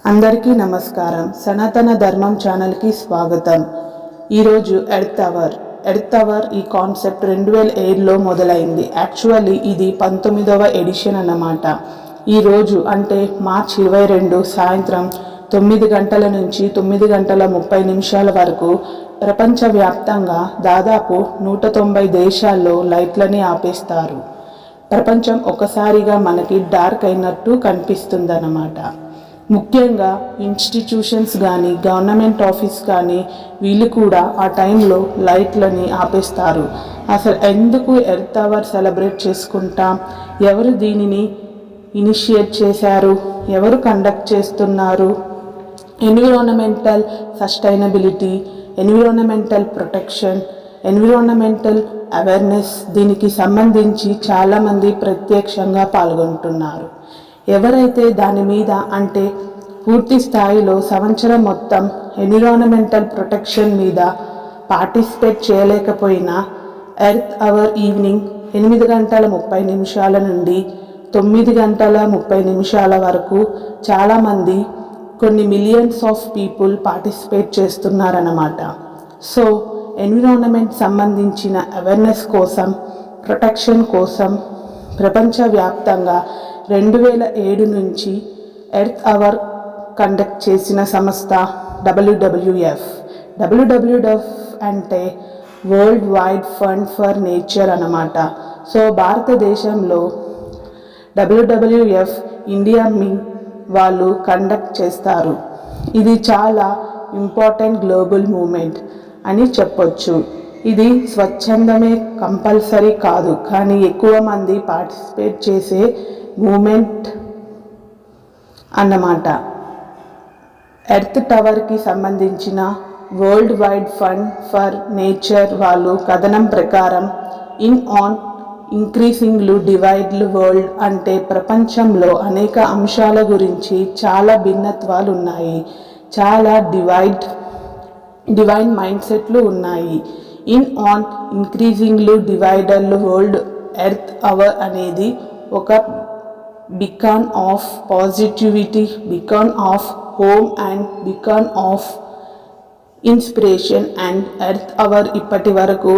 అందరికీ నమస్కారం. సనాతన ధర్మం ఛానల్కి స్వాగతం. ఈరోజు ఎర్త్ అవర్ ఈ కాన్సెప్ట్ 2007లో మొదలైంది. యాక్చువల్లీ ఇది 19వ ఎడిషన్ అన్నమాట. ఈరోజు అంటే మార్చి 22 సాయంత్రం 9 గంటల నుంచి 9:30 వరకు ప్రపంచవ్యాప్తంగా దాదాపు 190 దేశాల్లో లైట్లని ఆపేస్తారు. ప్రపంచం ఒకసారిగా మనకి డార్క్ అయినట్టు కనిపిస్తుందన్నమాట. ముఖ్యంగా ఇన్స్టిట్యూషన్స్ కానీ గవర్నమెంట్ ఆఫీస్ కానీ వీళ్ళు కూడా ఆ టైంలో లైట్లని ఆపేస్తారు. అసలు ఎందుకు ఎర్త్ అవర్ సెలబ్రేట్ చేసుకుంటాం? ఎవరు దీనిని ఇనిషియేట్ చేశారు? ఎవరు కండక్ట్ చేస్తున్నారు? Environmental sustainability, environmental protection, environmental awareness, దీనికి సంబంధించి చాలామంది ప్రత్యక్షంగా పాల్గొంటున్నారు. ఎవరైతే దాని మీద అంటే పూర్తి స్థాయిలో సంవత్సరం మొత్తం ఎన్విరాన్మెంటల్ ప్రొటెక్షన్ మీద పార్టిసిపేట్ చేయలేకపోయినా ఎర్త్ అవర్ ఈవినింగ్ 8:30 నుండి 9:30 వరకు చాలామంది కొన్ని మిలియన్స్ ఆఫ్ పీపుల్ పార్టిసిపేట్ చేస్తున్నారన్నమాట. సో ఎన్విరాన్మెంట్ సంబంధించిన అవేర్నెస్ కోసం, ప్రొటెక్షన్ కోసం ప్రపంచవ్యాప్తంగా 2007 నుంచి ఎర్త్ అవర్ కండక్ట్ చేసిన సంస్థ WWF. WWF అంటే world wide fund for nature అన్నమాట. సో భారతదేశంలో WWF ఇండియా వాళ్ళు కండక్ట్ చేస్తారు. ఇది చాలా ఇంపార్టెంట్ గ్లోబల్ మూమెంట్ అని చెప్పొచ్చు. ఇది స్వచ్ఛందమే, కంపల్సరీ కాదు, కానీ ఎక్కువ మంది పార్టిసిపేట్ చేసే మూమెంట్ అన్నమాట. ఎర్త్ టవర్కి సంబంధించిన world wide fund for nature వాళ్ళు కథనం ప్రకారం ఇంక్రీసింగ్లు డివైడ్లు వరల్డ్ అంటే ప్రపంచంలో అనేక అంశాల గురించి చాలా భిన్నత్వాలు ఉన్నాయి, చాలా డివైన్ మైండ్ సెట్లు ఉన్నాయి. ఇంక్రీజింగ్లు డివైడర్లు వరల్డ్ ఎర్త్ అవర్ అనేది ఒక beacon of positivity, beacon of home and beacon of inspiration. and earth hour ఇప్పటి వరకు